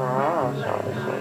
Ah, sorry, sorry.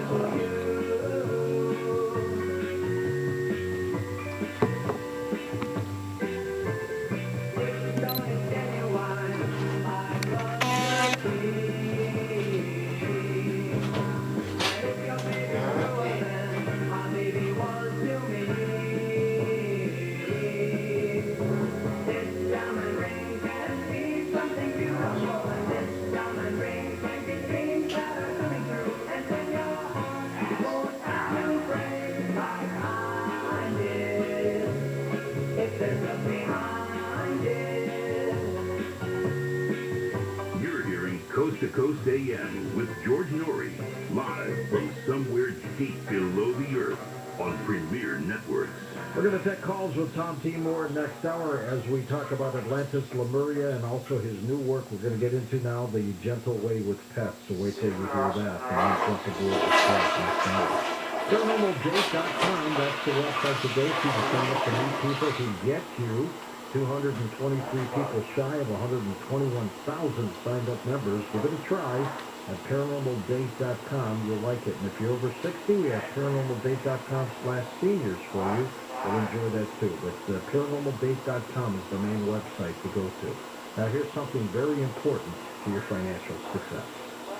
You're hearing Coast to Coast AM with George Norrie, live from somewhere deep below the earth on Premier Networks. We're going to take calls with Tom Timor next hour as we talk about Atlantis, Lemuria, and also his new work. We're going to get into now the gentle way with pets. So wait till you hear that. And that's what to do with pets next hour. ParanormalDate.com, that's the website to go to sign up to meet people who get you. 223 people shy of 121,000 signed up members. Give it a try at ParanormalDate.com. You'll like it. And if you're over 60, we have ParanormalDate.com/seniors for you. You'll enjoy that too. But ParanormalDate.com is the main website to go to. Now here's something very important to your financial success.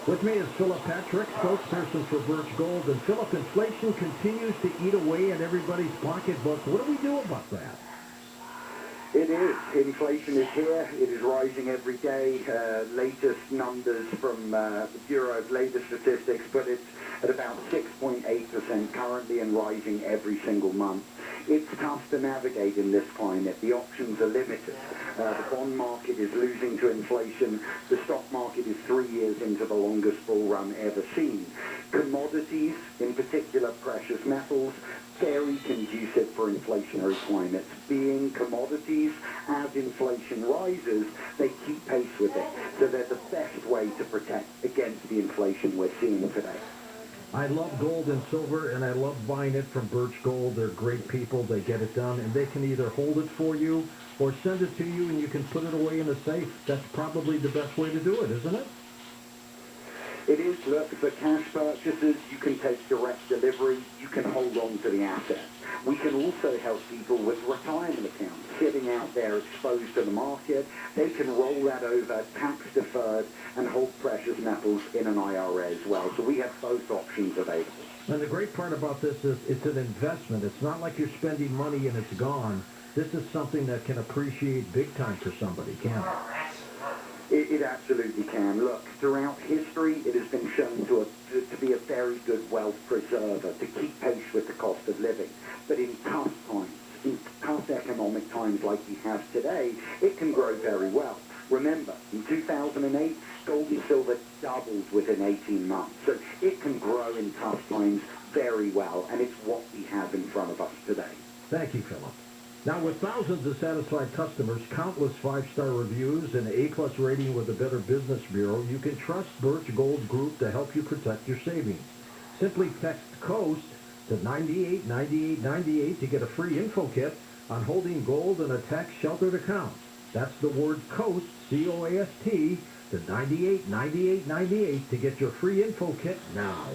With me is Philip Patrick, spokesperson for Birch Gold. And Philip, inflation continues to eat away at everybody's pocketbook. What do we do about that? It is. Inflation is here. It is rising every day. Latest numbers from the Bureau of Labor Statistics put it at about 6.8% currently and rising every single month. It's tough to navigate in this climate. The options are limited. The bond market is losing to inflation. The stock market is 3 years into the longest bull run ever seen. Commodities, in particular precious metals, very conducive for inflationary climates. Being commodities, as inflation rises, they keep pace with it. So they're the best way to protect against the inflation we're seeing today. I love gold and silver, and I love buying it from Birch Gold. They're great people. They get it done, and they can either hold it for you or send it to you, and you can put it away in a safe. That's probably the best way to do it, isn't it? It is. Look, for cash purchases, you can take direct delivery. You can hold on to the asset. We can also help people with retirement accounts sitting out there exposed to the market. They can roll that over, tax deferred, and hold precious metals in an IRA as well. So we have both options available. And the great part about this is it's an investment. It's not like you're spending money and it's gone. This is something that can appreciate big time for somebody, can't it? It absolutely can. Look, throughout history, it has been shown to be a very good wealth preserver, to keep pace with the cost of living. But in tough times, in tough economic times like we have today, it can grow very well. Remember, in 2008, gold and silver doubled within 18 months. So it can grow in tough times very well, and it's what we have in front of us today. Thank you, Philip. Now, with thousands of satisfied customers, countless five-star reviews, and an A+ rating with the Better Business Bureau, you can trust Birch Gold Group to help you protect your savings. Simply text COAST to 989898 to get a free info kit on holding gold in a tax-sheltered account. That's the word COAST, C-O-A-S-T, to 989898 to get your free info kit now.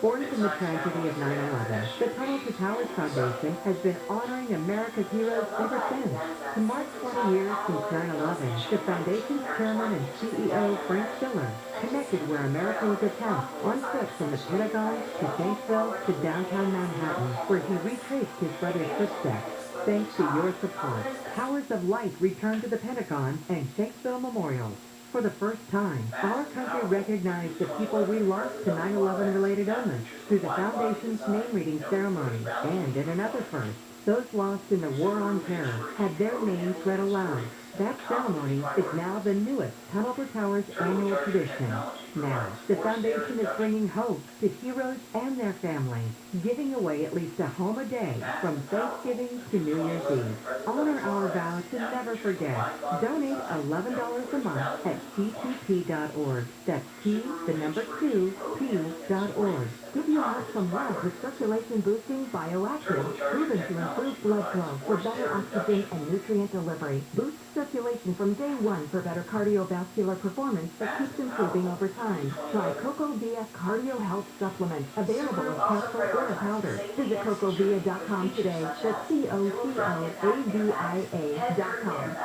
Born from the tragedy of 9/11, the Tunnel to Towers Foundation has been honoring America's heroes ever since. To mark 20 years since 9/11, the foundation's chairman and CEO, Frank Stiller, connected where America was attacked on foot from the Pentagon to Shanksville to downtown Manhattan, where he retraced his brother's footsteps. Thanks to your support, Towers of Light returned to the Pentagon and Shanksville memorials. For the first time, our country recognized the people we lost to 9/11-related illness through the Foundation's name-reading ceremony. And in another first, those lost in the war on terror had their names read aloud. That ceremony is now the newest Tunnel to Towers annual tradition. Now, the foundation is bringing hope to heroes and their families, giving away at least a home a day from Thanksgiving to New Year's Eve. Honor our vow to never forget. Donate $11 a month at T2P.org. That's T, the number 2, P.org. Give your heart some love with circulation boosting bioactive, proven to improve blood flow for better oxygen and nutrient delivery. Boost circulation from day one for better cardiovascular performance that keeps improving over time. Try CocoVia Cardio Health Supplement, available as capsule or a powder. Visit CocoVia.com today. That's CocoVia.com.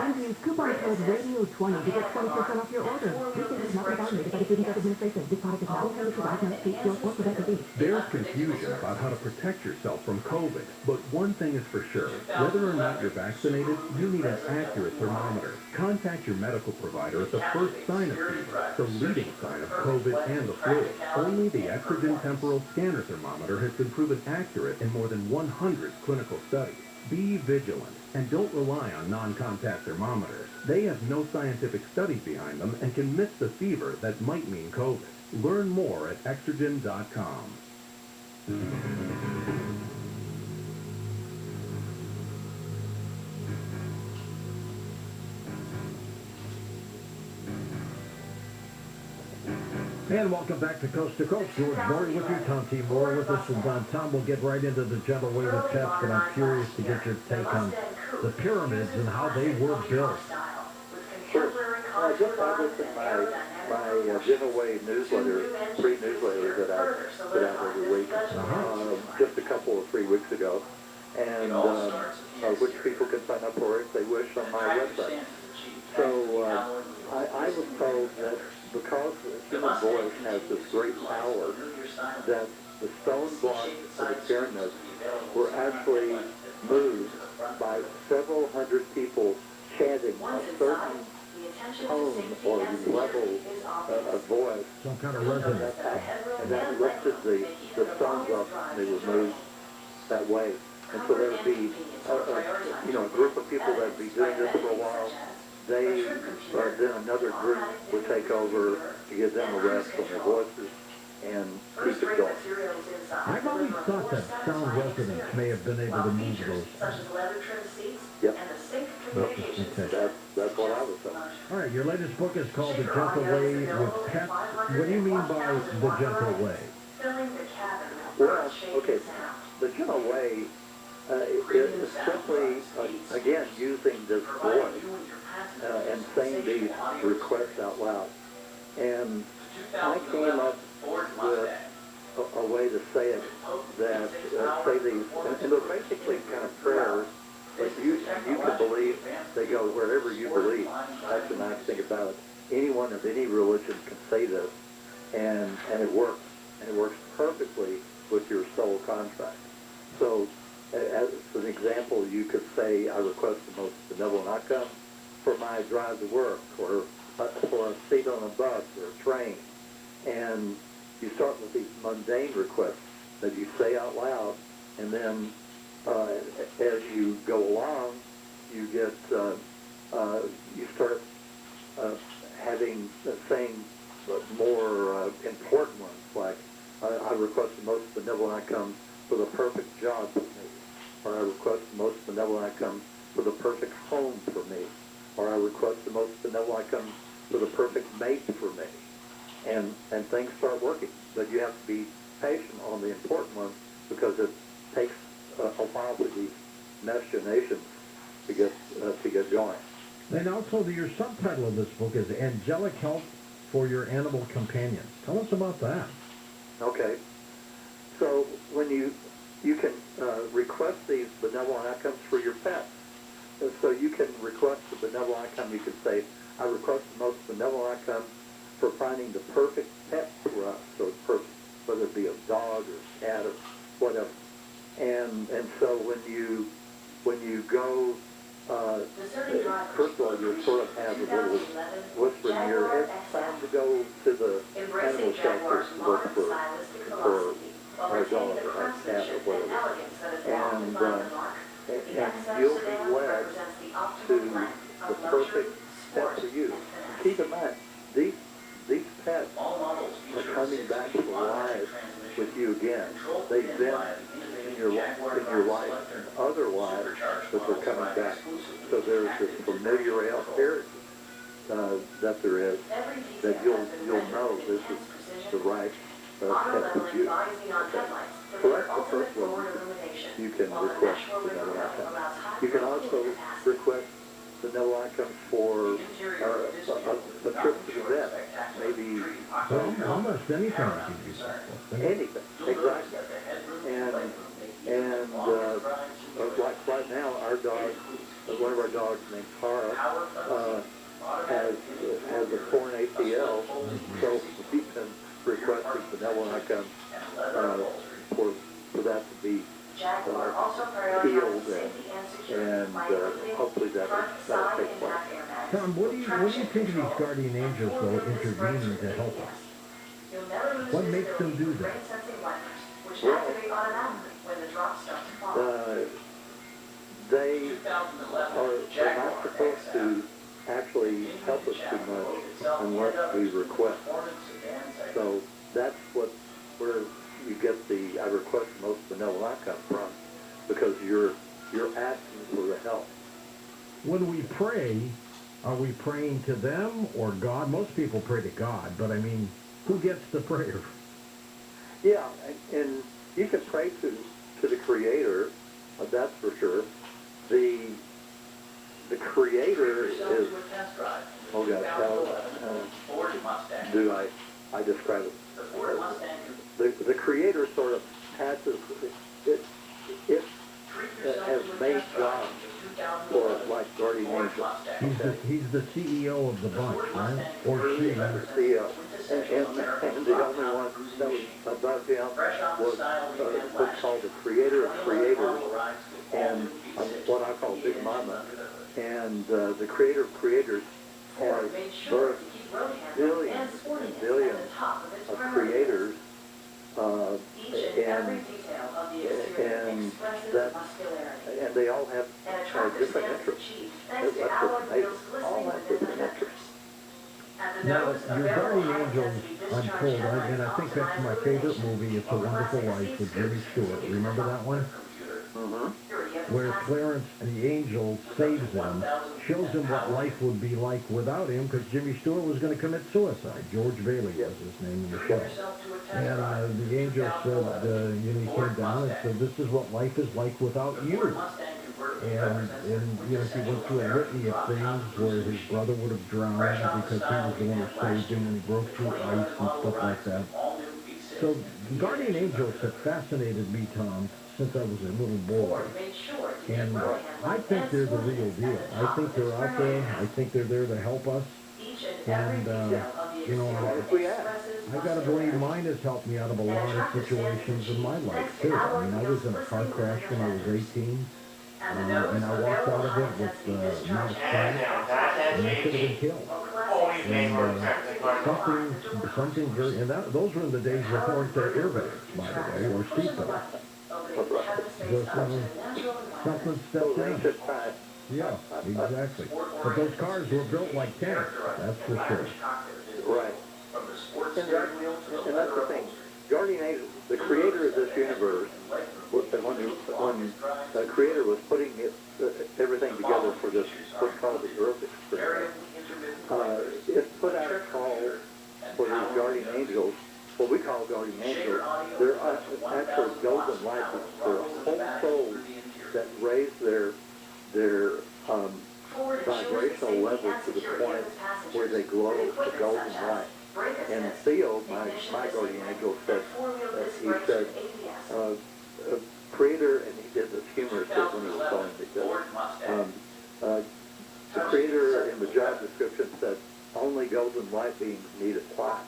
And use coupon code RADIO20 to get 20% off your order. This is not evaluated by the Food and Drug Administration. This product is not intended to diagnose, treat, cure, or prevent disease. There's confusion about how to protect yourself from COVID, but one thing is for sure. Whether or not you're vaccinated, you need an accurate thermometer. Contact your medical provider at the first sign of fever, the leading sign of COVID and the flu. Only the Exogen Temporal Scanner Thermometer has been proven accurate in more than 100 clinical studies. Be vigilant and don't rely on non-contact thermometers. They have no scientific studies behind them and can miss the fever that might mean COVID. Learn more at exogen.com. And welcome back to Coast. George Norrie with you, Tom T. Moore with us. And Tom, we'll get right into the gentle way with pets, but I'm curious to get your take on the pyramids and how they were built. Sure. I just published in my giveaway newsletter, free newsletter that I put out every week, just a couple of 3 weeks ago, and which people can sign up for if they wish on my website. So I was told that because the human voice has this great power, that the stone blocks of the pyramids were actually moved by several hundred people chanting a certain tone or level of voice. Some kind of resonance. And that lifted the stones up and they were moved that way. And so there would be a group of people that would be doing this for a while. They, then another group would take over to give them a rest on their voices and keep it going. I've always thought that sound resonance may have been able to move those. Yep. Okay. That's what I was saying. All right, your latest book is called The Gentle Way with Pets. What do you mean by The Gentle Way? Well, okay, The Gentle Way is simply, again, using this voice and saying these requests out loud. And I came up with a way to say it that say these, and they're basically kind of prayers that you can believe. They go wherever you believe. That's the nice thing about it. Anyone of any religion can say this, and it works. And it works perfectly with your soul contract. So, as an example, you could say, I request the most benevolent outcome for my drive to work, or for a seat on a bus or a train. And you start with these mundane requests that you say out loud, and then as you go along, you get you start saying more important ones, like I request the most benevolent outcome for the perfect job for me, or I request the most benevolent outcome for the perfect home for me, or I request the most benevolent outcome for the perfect mate for me, and things start working. But you have to be patient on the important ones because it takes a while for these machinations to get going. And also, your subtitle of this book is Angelic Help for Your Animal Companions. Tell us about that. Okay. So when you can request these benevolent outcomes for your pets. And so you can request the benevolent outcome. You can say, I request the most benevolent outcome for finding the perfect pet for us. So it's perfect, whether it be a dog or a cat or whatever. And so when you go, first of all, you sort of have a little whisper in your ear. It's time to go to the animal shelter to look for our dog or our cat or whatever. And you'll be led to the perfect pet for you. And keep in mind, these pets are coming back to life with you again. They've been in your life and other lives, but they're coming back. So there's this familiarity that there is, that you'll know this is the right pet for you. Okay. So that's the first one you can request vanilla icon. You can also request vanilla icons for a trip to the vet, maybe. Almost anything can be useful. Anything, exactly. And like right now, our dog, one of our dogs named Tara, has a torn ACL, so we can request vanilla icon for that to be healed, and hopefully that'll take place. Tom, what do you think of these guardian angels, though, intervening to help us? What makes them do that? Well, they're not supposed to actually help us too much unless we request. So that's where you get the I request most vanilla icon from, because you're asking for the help. When we pray, are we praying to them or God? Most people pray to God, but I mean, who gets the prayer? Yeah, and you can pray to the Creator, that's for sure. The Creator is, oh gosh, how do I describe it? The Creator sort of passes, it has made jobs for like guardian angels. He's the CEO of the bunch, right? Or she. He's the CEO. And the only one that was above him was what's called the Creator of Creators, and what I call Big Mama. And the Creator of Creators has birthed billions and billions of creators, and they all have different interests. That's what's amazing. All have different interests. Now, your guardian angels, I'm told, and I think that's my favorite movie, It's a Wonderful Life, with Jimmy Stewart. Remember that one? Where Clarence, the angel, saves him, shows him what life would be like without him, because Jimmy Stewart was going to commit suicide. George Bailey was his name in the show. And the angel said, he came down and said, this is what life is like without you. And he went through a litany of things where his brother would have drowned because he was the one who saved him, and he broke through ice and stuff like that. So guardian angels have fascinated me, Tom, since I was a little boy. And I think they're the real deal. I think they're out there. I think they're there to help us. And, I got to believe mine has helped me out of a lot of situations in my life, too. I mean, I was in a car crash when I was 18. And I walked out of it with not a scratch, and I could have been killed. And something very, and those were in the days before there airbags, by the way, or seatbelts. Something stepped in. Yeah, exactly. But those cars were built like tanks, that's for sure. Right. And that's the thing. Guardian angel, the creator of this universe, when the creator was putting everything together for this, what's called the Earth experiment, it put out a call for these guardian angels, what we call guardian angels. They're actually golden lights. They're whole souls that raise their vibrational level to the point where they glow the golden light. And Theo, my guardian angel, said, Creator, and he did this humorous thing when he was telling me this. The Creator in the job description said, only golden light beings need a clock.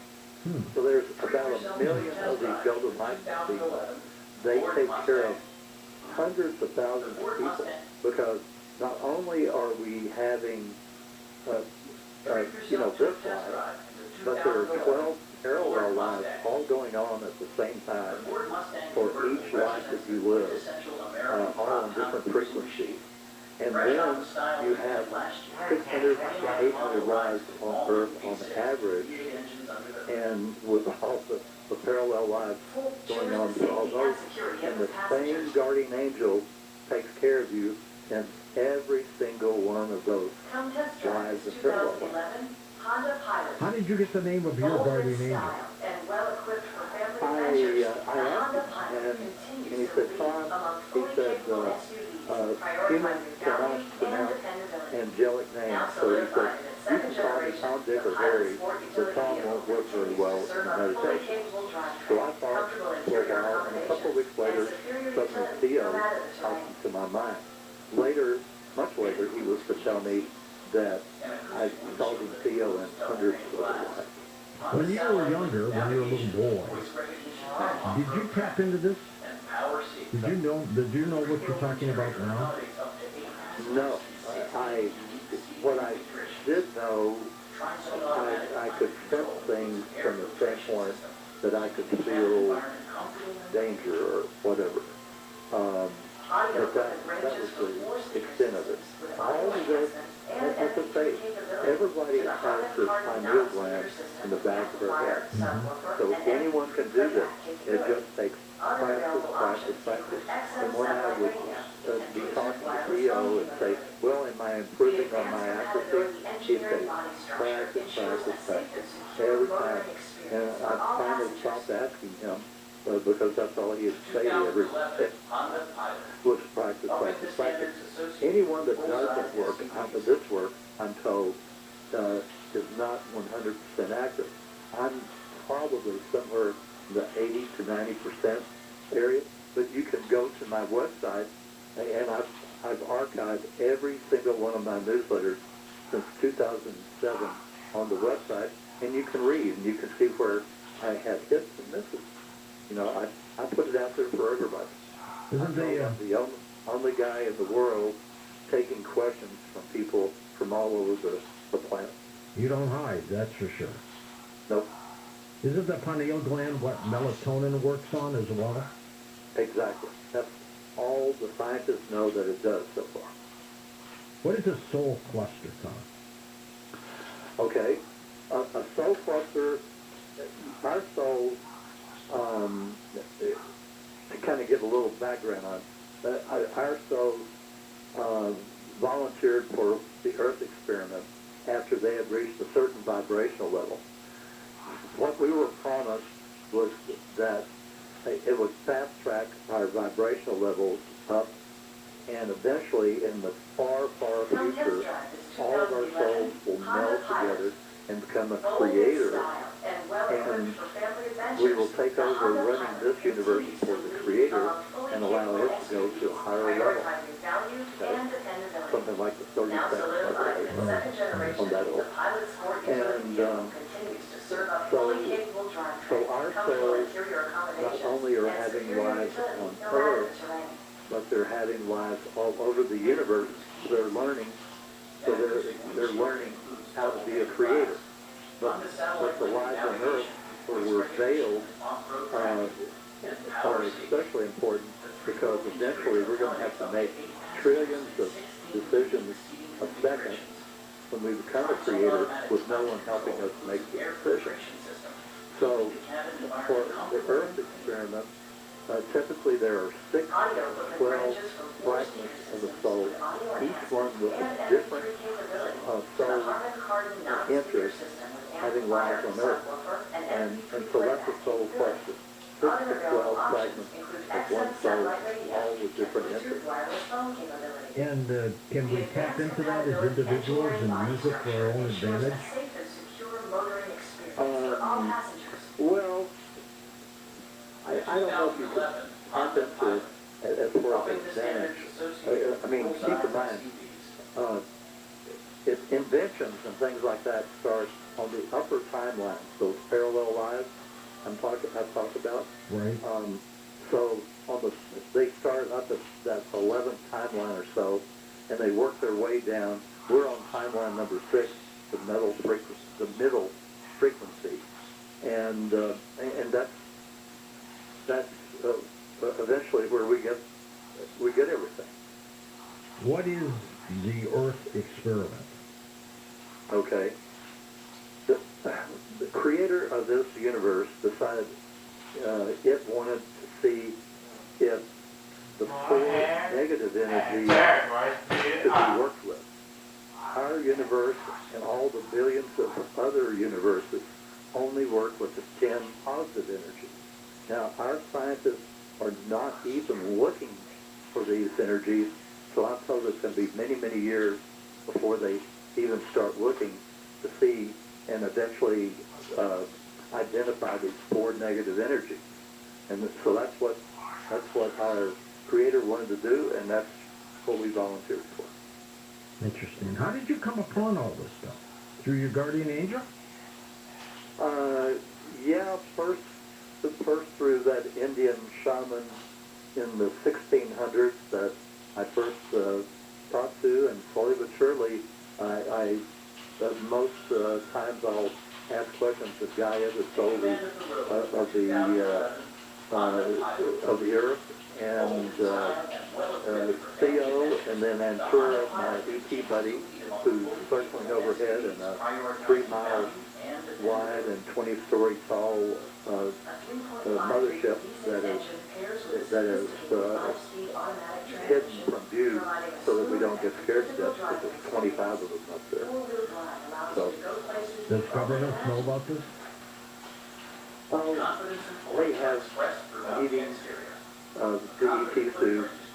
So there's about 1 million of these golden light beings. They take care of hundreds of thousands of people, because not only are we having, this life, but there are 12 parallel lives all going on at the same time for each life that you live, all on different frequencies. And then you have 600 to 800 lives on Earth on average, and with all the parallel lives going on for all those, and the same guardian angel takes care of you in every single one of those lives and parallel lives. How did you get the name of your guardian angel? I asked him, and he said, Tom, he said, humans cannot pronounce angelic names, so he said, you can call me Tom, Dick, or Harry, but Tom won't work very well in meditation. So I thought for a while, and a couple of weeks later, suddenly Theo popped into my mind. Later, much later, he was to tell me that I called him Theo in hundreds of lives. When you were younger, when you were a little boy, did you tap into this? Did you know what you're talking about now? No. What I did know, I could sense things from the standpoint that I could feel danger or whatever. But that was the extent of it. All of this, as I say, everybody has this pineal gland in the back of their head. So anyone can do this. It just takes practice. And when I would be talking to Theo and say, well, am I improving on my accuracy? He'd say, practice. Every time. And I finally stopped asking him, because that's all he'd say to every day, was practice. Anyone that doesn't work, this work, I'm told, is not 100% accurate. I'm probably somewhere in the 80 to 90% area, but you can go to my website, and I've archived every single one of my newsletters since 2007 on the website, and you can read, and you can see where I had hits and misses. You know, I put it out there for everybody. Isn't the only guy in the world taking questions from people from all over the planet. You don't hide, that's for sure. Nope. Isn't the pineal gland what melatonin works on as well? Exactly. That's all the scientists know that it does so far. What is a soul cluster, Tom? Okay. A soul cluster, our souls, to kind of give a little background on, our souls volunteered for the Earth experiment after they had reached a certain vibrational level. What we were promised was that it would fast-track our vibrational levels up, and eventually, in the far, far future, all of our souls will meld together and become a creator, and we will take over running this universe for the creator and allow it to go to a higher level. Okay? Something like the 32nd vibration on that order. And so our souls not only are having lives on Earth, but they're having lives all over the universe. They're learning, so they're learning how to be a creator. But the lives on Earth, where we're veiled, are especially important because eventually we're going to have to make trillions of decisions a second when we become a creator with no one helping us make the decision. So for the Earth experiment, typically there are 6 to 12 fragments of the soul, each one with a different soul interest having lives on Earth. And so that's a soul cluster. 6 to 12 fragments of one soul, all with different interests. And can we tap into that as individuals and use it for our own advantage? Well, I don't know if you could tap into it as far as advantage. I mean, keep in mind, if inventions and things like that start on the upper timeline, those parallel lives I've talked about. Right. So they start up at that 11th timeline or so, and they work their way down. We're on timeline number 6, the middle frequency, and that's eventually where we get everything. What is the Earth experiment. Okay. The creator of this universe decided it wanted to see if the four negative energies could be worked with. Our universe and all the billions of other universes only work with the 10 positive energies. Now, our scientists are not even looking for these energies, so I'm told it's going to be many, many years before they even start looking to see and eventually identify these four negative energies. And so that's what our creator wanted to do, and that's what we volunteered for. Interesting. How did you come upon all this stuff? Through your guardian angel? Yeah, first through that Indian shaman in the 1600s that I first talked to, and slowly but surely, most times I'll ask questions to Gaia, the soul of the earth, and Theo, and then Antura, my ET buddy, who's circling overhead in a 3 miles wide and 20-story tall mothership that is hidden from view so that we don't get scared to death, because there's 25 of them up there. So, does government know about this? They have meetings of DET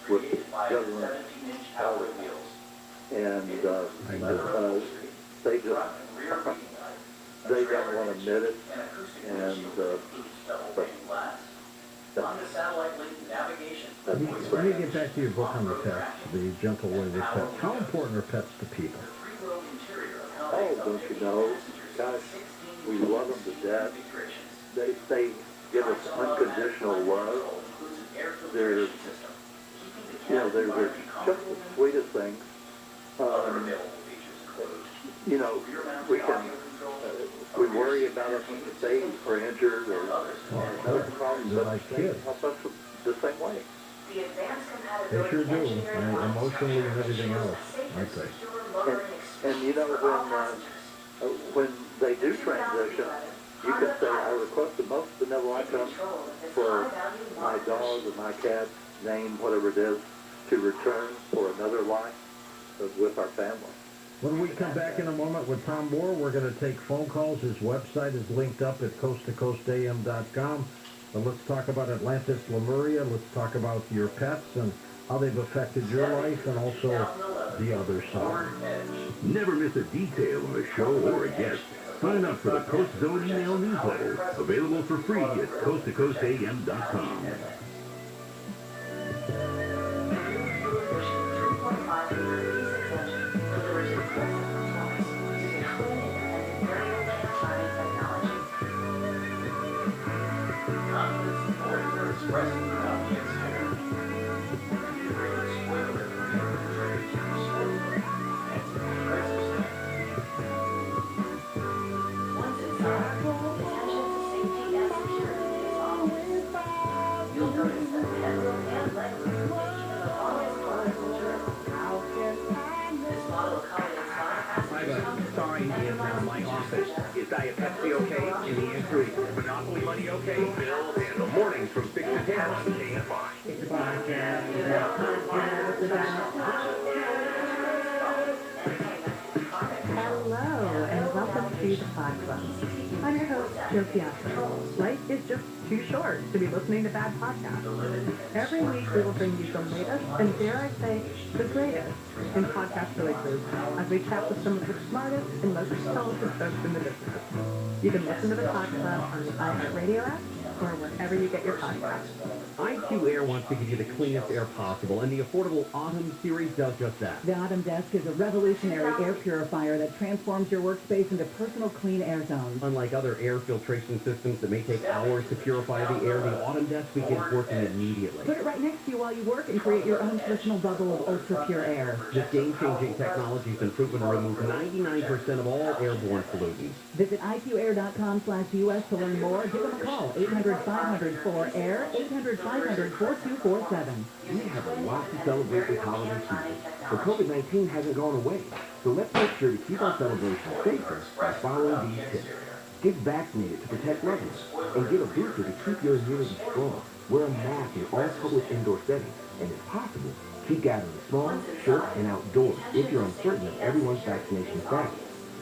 with government power, and they don't want to admit it, and let me get back to your book on the pets, The Gentle Way with Pets. How important are pets to people? Oh, don't you know? Gosh, we love them to death. They give us unconditional love. They're just the sweetest things. We worry about them if they are injured or other problems, but they help us the same way. They sure do. Emotionally and everything else, aren't they? And when they do transition, you can say, I request the most benevolent outcome for my dog or my cat's name, whatever it is, to return for another life with our family. When we come back in a moment with Tom Moore, we're going to take phone calls. His website is linked up at coasttocoastam.com. But let's talk about Atlantis, Lemuria. Let's talk about your pets and how they've affected your life, and also the other side. Never miss a detail on a show or a guest. Sign up for the Coast Zone email newsletter, available for free at coasttocoastam.com. My office. Is Diet Pepsi okay? And the answer is Monopoly Money okay? Bill and mornings from 6 to 10 on KFI. It's a podcast about podcasts about... Hello, and welcome to the Pod Club. I'm your host, Joe Piazza. Life is just too short to be listening to bad podcasts. Every week we will bring you the latest, and dare I say, the greatest, in podcast releases, as we chat with some of the smartest and most intelligent folks in the business. You can listen to the Pod Club on the iHeartRadio app, or wherever you get your podcasts. IQ Air wants to give you the cleanest air possible, and the affordable Autumn series does just that. The Autumn Desk is a revolutionary air purifier that transforms your workspace into personal clean air zones. Unlike other air filtration systems that may take hours to purify the air, the Autumn Desk begins working immediately. Put it right next to you while you work and create your own personal bubble of ultra-pure air. This game-changing technology has been proven to remove 99% of all airborne pollutants. Visit IQAir.com/US to learn more. Give them a call, 800-500-4AIR, 800-500-4247. We have a lot to celebrate this holiday season. But COVID-19 hasn't gone away, so let's make sure to keep our celebration safer by following these tips. Get vaccinated to protect loved ones, and get a booster to keep your immunity strong. Wear a mask in all public indoor settings, and if possible, keep gathering small, short, and outdoors if you're uncertain of everyone's vaccination status.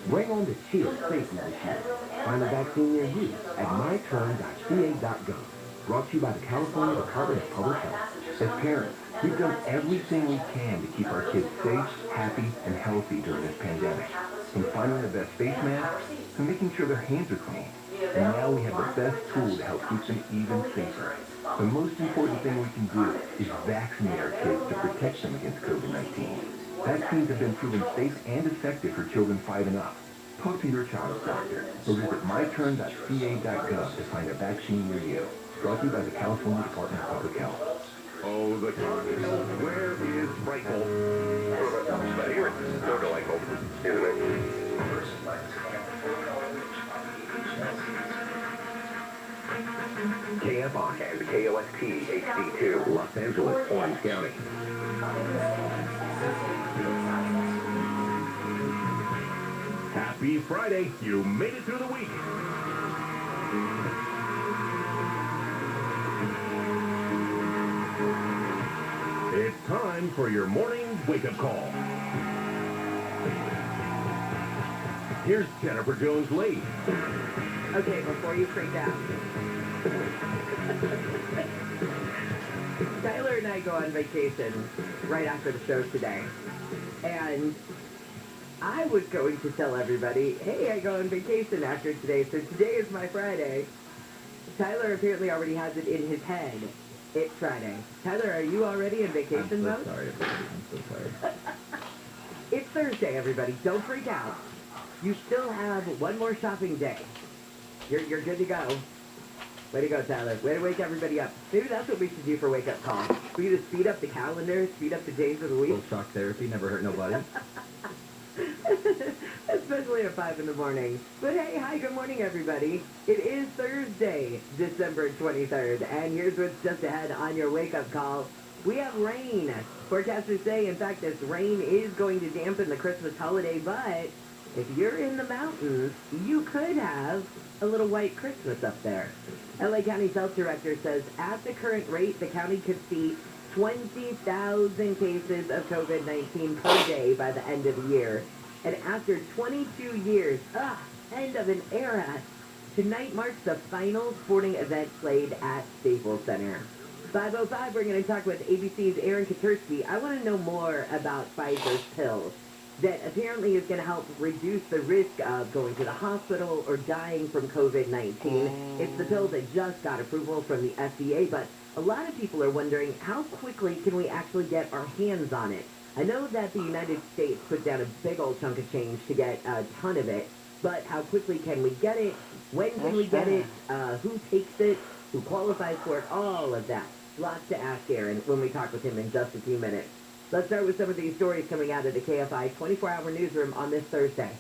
Bring on the cheer of safety this year. Find a vaccine near you at myturn.ca.gov. Brought to you by the California Department of Public Health. As parents, we've done everything we can to keep our kids safe, happy, and healthy during this pandemic. From finding the best face masks to making sure their hands are clean. And now we have the best tool to help keep them even safer. The most important thing we can do is vaccinate our kids to protect them against COVID-19. Vaccines have been proven safe and effective for children 5 and up. Talk to your child's doctor or visit myturn.ca.gov to find a vaccine near you. Brought to you by the California Department of Public Health. Oh, the continent. Where is Frightful? But here it's so delightful, isn't it? KFI and KOST HD2, Los Angeles, Orange County. Happy Friday. You made it through the week. It's time for your morning wake-up call. Here's Jennifer Jones-Lee. Okay, before you freak out. Tyler and I go on vacation right after the show today. And I was going to tell everybody, hey, I go on vacation after today, so today is my Friday. Tyler apparently already has it in his head. It's Friday. Tyler, are you already in vacation mode? Sorry, everybody. I'm so sorry. It's Thursday, everybody. Don't freak out. You still have one more shopping day. You're good to go. Way to go, Tyler. Way to wake everybody up. Maybe that's what we should do for wake-up call. We need to speed up the calendar, speed up the days of the week. Little shock therapy never hurt nobody. Especially at 5 in the morning. But hey, hi, good morning, everybody. It is Thursday, December 23rd, and here's what's just ahead on your wake-up call. We have rain. Forecasters say, in fact, this rain is going to dampen the Christmas holiday, but if you're in the mountains, you could have a little white Christmas up there. LA County's health director says at the current rate, the county could see 20,000 cases of COVID-19 per day by the end of the year. And after 22 years, end of an era, tonight marks the final sporting event played at Staples Center. 5:05, we're going to talk with ABC's Aaron Katursky. I want to know more about Pfizer's pill that apparently is going to help reduce the risk of going to the hospital or dying from COVID-19. It's the pill that just got approval from the FDA, but a lot of people are wondering how quickly can we actually get our hands on it. I know that the United States put down a big old chunk of change to get a ton of it, but how quickly can we get it? When can we get it? Who takes it? Who qualifies for it? All of that. Lots to ask Aaron when we talk with him in just a few minutes. Let's start with some of these stories coming out of the KFI 24-hour newsroom on this Thursday.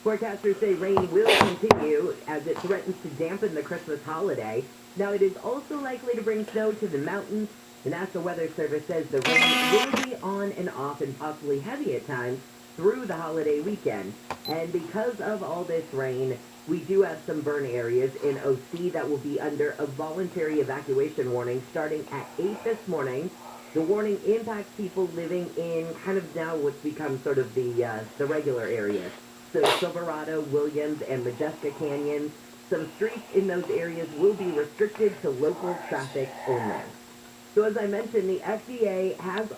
Forecasters say rain will continue as it threatens to dampen the Christmas holiday. Now, it is also likely to bring snow to the mountains. The National Weather Service says the rain will be on and off and possibly heavy at times through the holiday weekend. And because of all this rain, we do have some burn areas in OC that will be under a voluntary evacuation warning starting at 8 this morning. The warning impacts people living in kind of now what's become sort of the regular areas. So Silverado, Williams, and Majeska Canyons. Some streets in those areas will be restricted to local traffic only. So as I mentioned, the FDA has